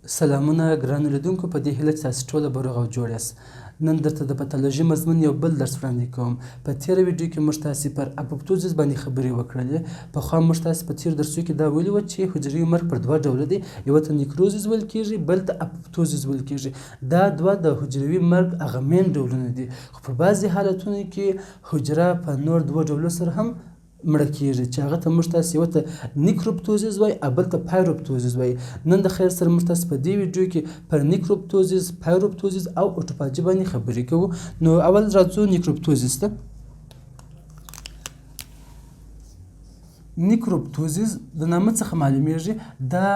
سلامونه ګرانو لیدونکو، په دې هیله چې تاسې ټوله به روغ او جوړ یاست. نن درته د پتالوژي مضمون یو بل درس وړاندې کوم. په تېره ویډیو کې موږ تاسې پر اپوپتوزیس باندې خبرې وکړلې. پخوا موږ تاسې په تېرو درسونو کې دا ویلي وه چې حجروي مرګ پر دوه ډوله دی، یوه ته نیکروزیس ویل کېږي، بل ته اپوپتوزیس ویل کېږي. دا دوه د حجروي مرګ هغه مین ډولونه دي، خو په بعضې حالتونو کې حجره په نور دوه ډولو سره هم مړه کېږي چې هغه ته موږ تاسې یوه ته نیکروپتوزیس وایي او بل ته پایروپتوزیس وایي. نن د خیر سره موږ تاسې په دې ویډیو کې پر نیکروپتوزیس، پایروپتوزیس او اوټوفاجي باندې خبرې کوو. نو اول راځو نیکروپتوزیس ته. نیکروپتوزیس د نامه څخه معلومیږي دا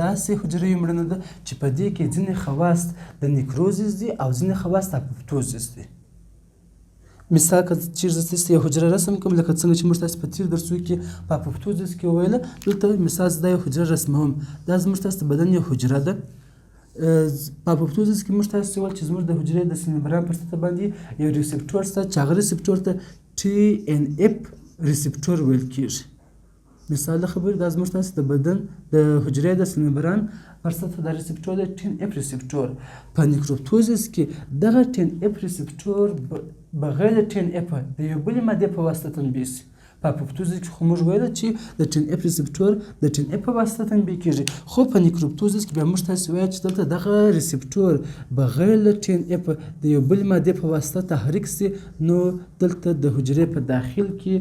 داسې حجروي مړینه ده چې په دې کې ځینې خواص د نیکروزیس دي او ځینې خواص د اپوپتوزیس دي. مثال که چیرې زه تاسې یو حجره رسم کوم، لکه څنګه چې موږ تاسې په تېرو درسونو کې په اپوپتوزیس کې وویله، دلته مثال زه دا یو حجره رسموم. دا زموږ تاسې د بدن یو حجره ده. په اپوپتوزیس کې موږ تاسې وویل چې زموږ د حجرې د سلیم ممبران پر سطحه باندې یو ریسپټور شته چې هغه ریسپټور ته TNF ریسپټور ویل کېږي. مثال د خبرې دا زموږ تاسې د بدن د حجرې د سلیم ممبران پر سطحه د ریسپټور د TNF ریسپټور. په نیکروپتوزیس کې دغه TNF ریسپټور بغیر د TNF د یو بلې مادې په واسطه تنبیه شي. په اپوپتوزیس کې خو موږ ویل چې د TNF ریسپټور د TNF په واسطه تنبیه کېږي، خو په نیکروپتوزیس کې بیا موږ تاسې وایو چې دلته دغه ریسپټور بغیر له TNF د یو بلې مادې په واسطه تحریک شي. نو دلته د حجرې په داخل کې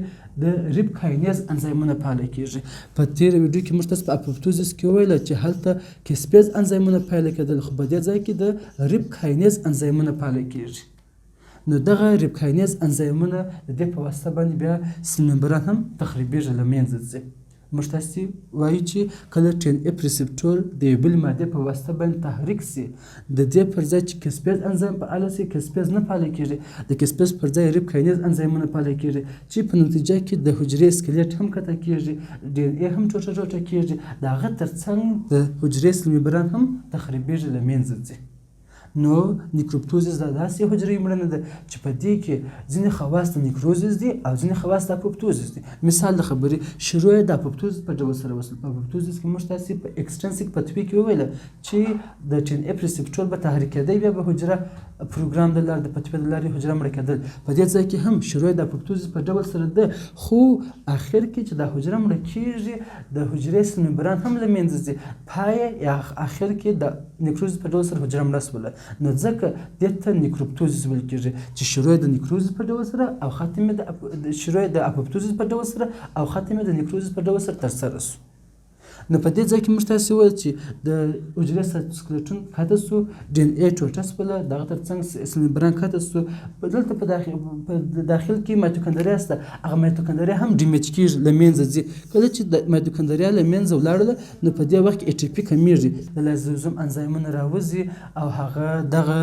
د ریب کاینیز انزایمونه فعاله کېږي. په تېره ویډیو کې موږ تاسې په اپوپتوزیس کې وویله چې هلته کسپیز انزایمونه فعاله کېدل، خو په دې ځای کې د ریب کاینیز انزایمونه فعاله کېږي. نو دغه ریب کاینیز انزایمونه د دې په واسطه باندې بیا سلیم ممبران هم تخریبېږي، له منځه ځي. موږ تاسې وایو چې کله TNF ریسپټور د یوې بلې مادې په واسطه باندې تحریک شي، د دې پر ځای چې کسپیز انزایم فعاله شي، کسپیز نه فعاله کېږي، د کسپیز پر ځای ریب کاینیز انزایمونه فعاله کېږي چې په نتیجه کې د حجرې سکلیټ هم قطع کېږي، DNA هم ټوټه ټوټه کېږي، د هغه تر څنګ د حجرې سلیم ممبران هم تخریبېږي، له منځه ځي. نو نیکروپتوزیس دا داسې حجروي مړینه ده چې په دې کې ځینې خواص د نیکروزیس دي او ځینې خواص د اپوپتوزیس دي. مثال د خبرې شروع یې د اپوپتوزیس په ډول سره وشول. په اپوپتوزیس کې موږ تاسې په اکسټرنسیک پتوي کې وویله چې د TNF ریسپټور به تحریک کېدی، بیا به حجره پروګرام د لارې د پتوي د لارې حجره مړه کېدل. په دې ځای کې هم شروع د اپوپتوزیس په ډول سره ده، خو اخر کې چې دا حجره مړه کېږي د حجرې سلیم ممبران هم له منځه ځي. پای یا اخر کې د نیکروزیس په ډول سره حجره مړه شوله. نو ځکه دې ته نیکروپتوزیس ویل کېږي چې شروع د نیکروزیس په ډول سره او ختم شروع د اپوپتوزیس په ډول سره او ختم د نیکروزیس په ډول سره ترسره شو. نو په دې ځای کې موږ تاسې وویل چې د حجرې سایتوسکلیټون قطع شو، DNA ټوټه شوله، دغه تر څنګ سلیم ممبران قطع شو. دلته په داخل کې مایتوکندریا شته، هغه مایتوکندریا هم ډیمیج کېږي، له منځه ځي. کله چې د مایتوکندریا له منځه ولاړله، نو په دې وخت کې ATP کمیږي، د لایزوزوم انزایمونه راوځي او هغه دغه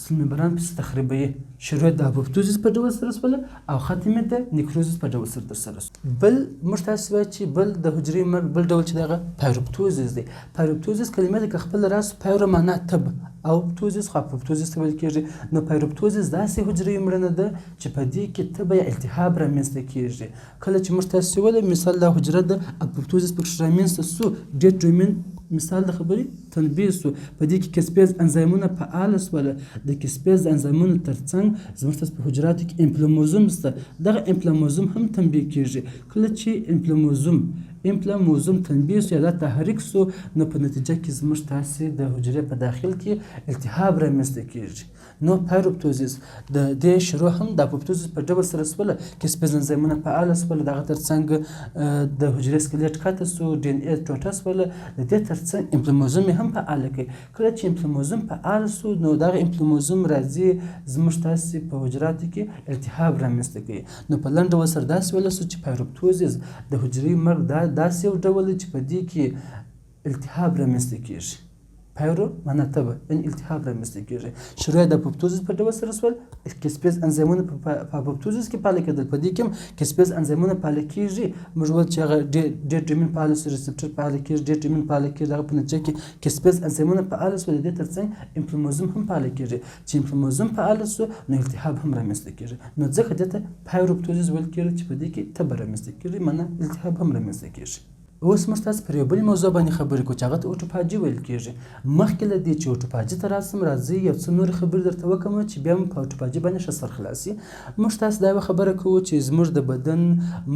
سلیم ممبران پسې تخریبوي. شروع د اپوپتوزیس په ډول سره شوله او ختم د نیکروزیس په ډول سره ترسره شو. بل موږ تاسې وایو چې بل د حجرې مرګ بل ډول چې دغه پایروپتوزیس دی. پایروپتوزیس کلمه ده که خپله راسو، پایرو معنا تب، او اپوپتوزیس خو اپوپتوزیس ته ویل کېږي. نو پایروپتوزیس داسې حجروي مړینه ده چې په دې کې تبه یا التهاب رامنځته کېږي. کله چې موږ تاسې ویل مثال دا حجره د اپوپتوزیس پکې رامنځته شو، ډېر ډومین مثال د خبرې تنبیه شو. په دې کې کسپیز انزایمونه فعاله شوله. د کسپیز انزایمونو تر څنګ زموږ تاسې په حجراتو کې امپلوموزوم شته، دغه امپلوموزوم هم تنبیه کېږي. کله چې امپلوموزوم تنبیه شو یا دا تحریک شو، نو په نتیجه کې زموږ تاسې د حجرې په داخل کې التهاب رامنځته کېږي. نو پایروپتوزیس د دې شروع هم د اپوپتوزیس په ډول سره شوله، کسپیز انزایمونه فعاله شوله، دغه تر څنګ د حجرې سکلیټ قطع شو، DNA ټوټه شوله، د دې تر څنګ امپلوموزوم یې هم فعاله کوي. کله چې امپلوموزوم فعال شو، نو دغه امپلوموزوم راځي زموږ تاسې په حجراتو کې التهاب رامنځته کوي. نو په لنډ ډول سره داسې ویلی شو چې پایروپتوزیس د حجروي مرګ داسې یو ډول دی چې په دې کې التهاب رامنځته کېږي. پایرو معنا تبه، یعنې التهاب رامنځته کېږي. شروع د اپوپتوزیس په ډول سره شول، کسپیز انزایمونه په اپوپتوزیس کې فعاله کېدل. په دې کې هم کسپیز انزایمونه فعاله کېږي. موږ ویل چې هغه ډېر ډومین فعاله شو، ریسپټر فعاله کېږي، ډېر ډومین فعاله کېږي. دغه په نتیجه کې کسپیز انزایمونه فعاله شول، د دې تر څنګ امپلوموزوم هم فعاله کېږي. چې امپلوموزوم فعاله شو، نو التهاب هم رامنځته کېږي. نو ځکه دې ته پایروپتوزیس ویل کېږي چې په دې کې تبه رامنځته کېږي، معنا التهاب هم رامنځته کېږي. اوس موږ تاسو پر یو بل موضوع باندې خبرې کوو چې هغه ته اوټوفاجي ویل کېږي. مخکې له دې چې اوټوفاجي ته راسم راځئ یو څه نورې خبرې درته وکړم چې بیا هم په اوټوفاجي باندې ښه سر خلاص شي. موږ تاسو دا یوه خبره کوو چې زموږ د بدن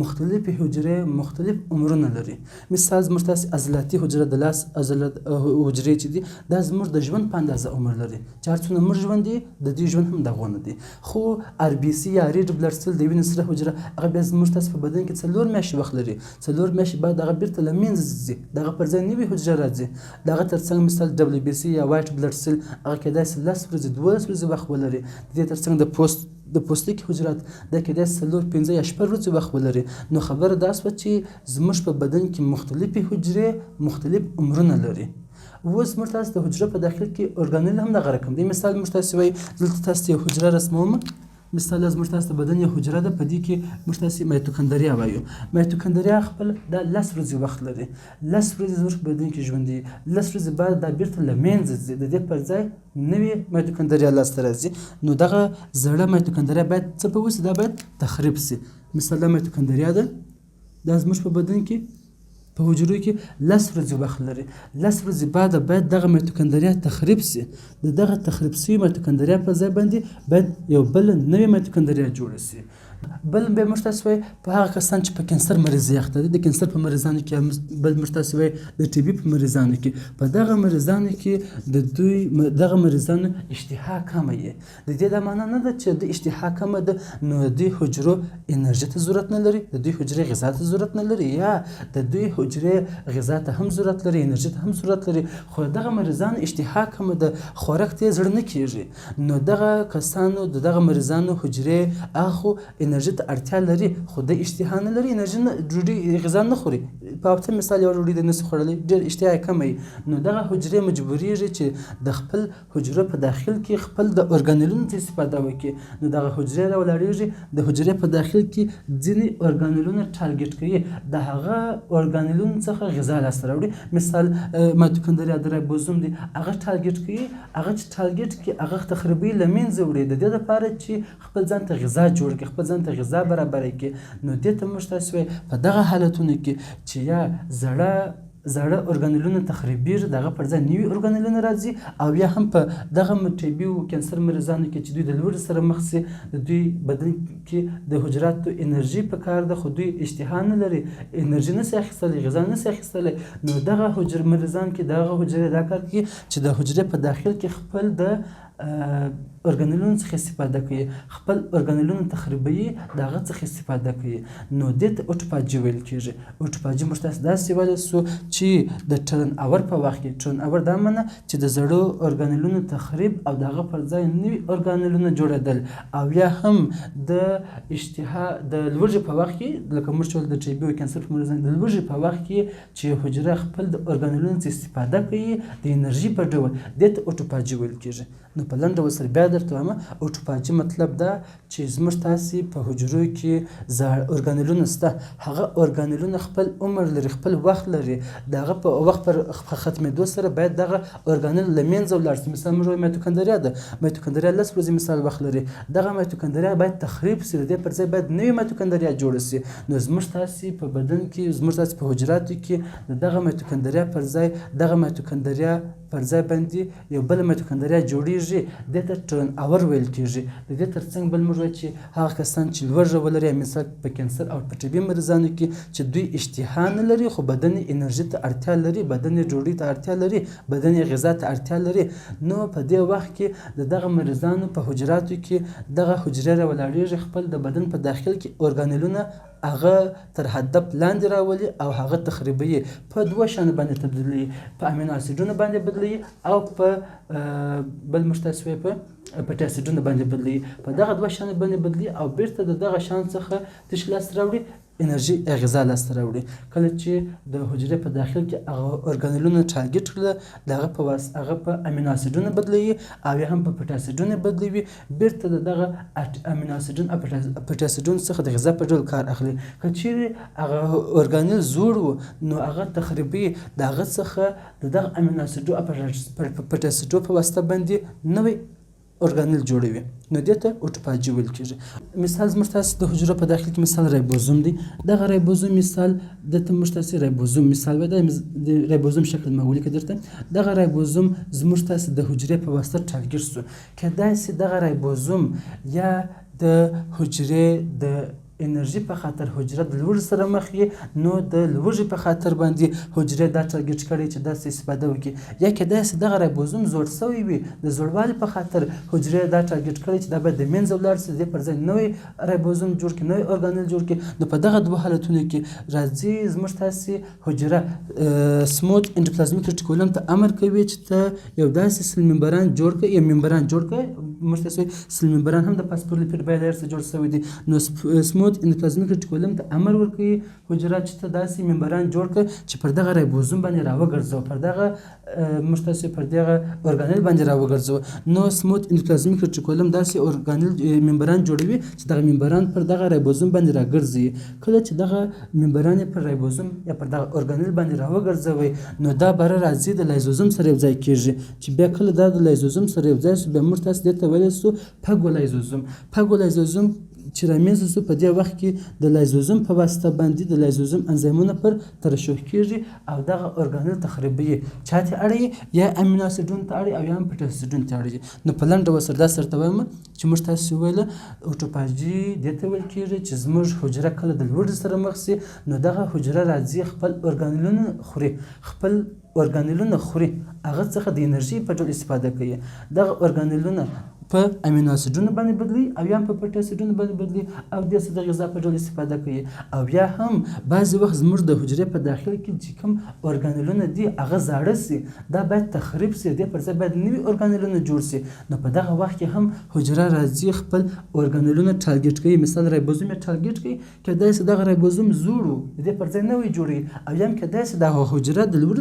مختلفې حجرې مختلف عمرونه لري. مثال زموږ تاسو عضلاتي حجره د لاس حجرې چې دي دا زموږ د ژوند په اندازه عمر لري چې هر څومره موږ ژوند دي د دې ژوند هم دغونه دي. خو ار بي سي یا ریډ بلډ سیل د وینې سره حجره هغه بیا زموږ تاسو په بدن کې 4 میاشتې وخت لري. 4 میاشتې بعد هغه بیرته له منځه ځي، دغه پر ځای نوې حجره راځي. دغه تر څنګ مثال دبليو بي سي یا وایټ بلډ سیل هغه کېدای شي 10 ورځې 12 ورځې وخت ولري. د دې تر څنګ د پوستکي حجرات دا کېدای شي 4 5 یا 6 ورځې وخت ولري. نو خبره دا شوه چې زموږ په بدن کې مختلفې حجرې مختلف عمرونه لري. اوس موږ تاسو د حجره په داخل کې ارګانیل هم دغه رقم دی. مثال موږ تاسو وایي دلته تاسو یو حجره رسموم. مثال زموږ تاسو د بدن یو حجره ده، په دې کې موږ تاسو مایتوکندریا وایو. مایتوکندریا خپل دا 10 ورځې وخت لري. 10 ورځې زموږ په بدن کې ژوند دي. 10 ورځې بعد دا بیرته له منځه ځي، د دې پر ځای نوې مایتوکندریا لاسته راځي. نو دغه زړه مایتوکندریا باید څه په وسي، دا باید تخریب سي. مثال دا مایتوکندریا ده، دا زموږ په بدن کې په حجرو کې 10 ورځې وخت لري. 10 ورځې بعد باید دغه مایتوکندریا تخریب سي. د دغه تخریب سوي مایتوکندریا په ځای باندې باید یو بل نوې مایتوکندریا جوړه سي. بل به موږ تاسو وایي په هغه کسان چې په کینسر مریضي اخته دي، د کینسر په مریضانو کې بل موږ تاسو وایي د ټي بي په مریضانو کې، په دغه مریضانو کې د دوی دغه مریضانو اشتها کمه وي. د دې دا معنا نه ده چې د اشتها کمه ده نو د دوی حجرو انرژي ته ضرورت نه لري، د دوی حجرې غذا ته ضرورت نه لري، یا د دوی حجرې غذا ته هم ضرورت لري، انرژي ته هم ضرورت لري، خو دغه مریضانو اشتها کمه ده، خوراک ته زړه نه کیږي. نو دغه کسانو دغه مریضانو حجرې اخو انرژي ته اړتیا لري خو د اشتها نه لري، انرژي نه ډوډۍ غذا نه خوري. په هفته مثال یو ډوډۍ د نسو خوړلی ډېر اشتها یې کمه وي. نو دغه حجرې مجبوریږي چې د خپل حجرو په داخل کې خپل د ارګانیلونو څخه استفاده وکړي. نو دغه حجرې راولاړېږي، د حجرې په داخل کې ځینې ارګانیلونه ټارګېټ کوي، د هغه ارګانیلونو څخه غذا لاسته راوړي. مثال مایتوکندریا د رایبوزوم دی، هغه ټارګېټ کوي، هغه چې ټارګېټ کړي هغه تخریبوي، له منځه وړي د دې لپاره چې خپل ځان ته غذا جوړ کړي، خپل ځان ته غذا برابره کړي. نو دې ته موږ تاسو وایي په دغه حالتونو کې چې یا زړه ارګانیلونه تخریبېږي، دغه پر ځای نوي ارګانیلونه راځي، او یا هم په دغه ټي بي او کینسر مریضانو کې چې دوی د لوږې سره مخ شي، د دوی بدن کې د حجراتو انرژي په کار ده خو دوی اشتها نه لري، انرژي نه شي اخیستلی، غذا نه شي اخیستلی. نو دغه مریضان کې دغه حجرې دا کار کوي چې د حجرې په داخل کې خپل د ارګانیلونو څخه استفاده کوي، خپل ارګانیلونه تخریبوي، د هغه څخه استفاده کوي. نو دې ته اوټوفاجي ویل کېږي. اوټوفاجي موږ تاسو داسې ویلی سو چې د ټرن اور په وخت کې، ټرن اور دا معنی چې د زړو ارګانیلونو تخریب او د هغه پر ځای نوي ارګانیلونه جوړېدل، او یا هم د اشتها د لوږې په وخت کې، لکه موږ چې د ټي بي او کینسر په مریضانو د لوږې په وخت کې چې حجره خپل د ارګانیلونو څخه استفاده کوي د انرژي په ډول، دې ته اوټوفاجي ویل کېږي. نو په لنډ ډول سره بیا درته وایم، اوټوفاجي مطلب دا چې زموږ تاسې په حجرو کې ارګانیلونه شته، هغه ارګانیلونه خپل عمر لري، خپل وخت لري، د هغه په وخت پر ختمېدو سره باید دغه ارګانیل له منځه ولاړ شي. مثال موږ وایو مایتوکندریا ده، مایتوکندریا 10 ورځې مثال وخت لري، دغه مایتوکندریا باید تخریب شي، د دې پر ځای باید نوې مایتوکندریا جوړه شي. نو زموږ تاسې په بدن کې، زموږ تاسې په حجراتو کې دغه مایتوکندریا پر ځای دغه مایتوکندریا پر ځای باندې یو بل مایتوکندریا جوړیږي، دې ته ټرن اور ویل کېږي. د دې تر څنګ بل موږ وایو چې هغه کسان چې لوږه ولري، مثال په کینسر او په ټي بي مریضانو کې چې دوی اشتها نه لري خو بدن انرژي ته اړتیا لري، بدن ډوډۍ ته اړتیا لري، بدن غذا ته اړتیا لري. نو په دې وخت کې دغه مریضانو په حجراتو کې دغه حجرې راولاړېږي، خپل د بدن په داخل کې ارګانیلونه هغه تر هدف لاندې راولي او هغه تخریبوي، په دوه شیانو باندې تبدیلوي، په امینو اسیډونو باندې بدلوي او په بل موږ تاسو وایو په پټي اسیډونو باندې بدلوي. په دغه دوه شیانو باندې بدلوي او بیرته د دغه شیانو څخه تش لاسته راوړي، انرژي غذا لاسته راوړي. کله چې د حجرې په داخل کې هغه ارګانیلونه ټارګېټ کړله، د هغه په واسطه هغه په امینو اسیډونو بدلوي او یا هم په پټي اسیډونو بدلوي، بیرته د دغه امینو اسیډون او پټي اسیډون څخه د غذا په ډول کار اخلي. که چیرې هغه ارګانیل زوړ و نو هغه تخریبي، د هغه څخه د دغه امینو اسیډو او پټي اسیډو په واسطه باندې نوی اورګانیل جوړوي نو دې ته اوټوفاجي ویل کېږي. مثال زموږ تاسې د حجرو په داخل کې مثال رایبوزوم دی. دغه رایبوزوم مثال دته موږ تاسې رایبوزوم مثال وایي د رایبوزوم شکل ما ولیکه درته. دغه رایبوزوم زموږ تاسې د حجرې په واسطه ټارګېټ شو. کیدای سي دغه رایبوزوم یا د حجرې د انرژي په خاطر حجره د لوږې سره مخ وي، نو د لوږې په خاطر باندې حجرې دا ټارګېټ کړی چې داسې استفاده وکړي. یا کیدای سي دغه رایبوزوم زوړ سوی وي، د زوړوالي په خاطر حجرې دا ټارګېټ کړی چې دا باید د منځه ولاړ سي، د دې پر ځای نوی رایبوزوم جوړ کړي، نوی اورګانیل جوړ کړي. نو په دغه دوه حالتونو کې راځي زموږ تاسې حجره سموت اندوپلازمیک ریټیکولم ته امر کوي چې ته یو داسې سل ممبران جوړ کړه یا ممبران جوړ کړه. موږ تاسې سل ممبران هم د فاسفولیپید بایلایر څخه جوړ شوی دی. نو سموت اندوپلازمیک ریټیکولم ته امر ورکوي حجره چې ته داسې ممبران جوړ کړه چې پر دغه رایبوزوم باندې راوګرځوه، پر دغه موږ تاسې پر دغه اورګانیل باندې راوګرځوه. نو سموت اندوپلازمیک ریټیکولم داسې اورګانیل ممبران جوړوي چې دغه ممبران پر دغه رایبوزوم باندې راګرځي. کله چې دغه ممبران پر رایبوزوم یا پر دغه اورګانیل باندې راوګرځوي، نو دا بره راځي د لایزوزوم سره یو ځای کېږي، چې بیا کله دا د لایزوزوم سره یو ځای شو، بیا موږ تاسې دې ته ویلی سو پګولایزوزوم. پګولایزوزوم چې رامنځته شو، په دې وخت کې د لایزوزوم په واسطه باندې د لایزوزوم انزایمونه پر ترشح کېږي او دغه اورګانیل تخریبوي. چا ته اړوي؟ یا امینو اسیډونو ته اړوي او یا هم پټ اسیډونو ته اړوي. نو په لنډ ډول سره دا درته وایم چې موږ تاسې وویله اوټوفاجي دې ته ویل کېږي چې زموږ حجره کله د لوږې سره مخ شي، نو دغه حجره راځي خپل اورګانیلونه خوري، هغه څخه د انرژي په ډول استفاده کوي. دغه اورګانیلونه په امینو اسیډونو باندې بدلوي او یا هم په پټ اسیډونو باندې بدلوي او دې څخه د غذا په ډول استفاده کوي. او یا هم بعضې وخت زموږ د حجرې په داخل کې چې کوم اورګانیلونه دي هغه زاړه سي، دا باید تخریب سي، دې پر ځای باید نوي اورګانیلونه جوړ سي. نو په دغه وخت کې هم حجره راځي خپل اورګانیلونه ټارګېټ کوي. مثال رایبوزوم یې ټارګېټ کوي، کیدای سي دغه رایبوزوم زوړ و، دې پر ځای نوی جوړوي، او یا هم کیدای سي دغه حجره د لوړ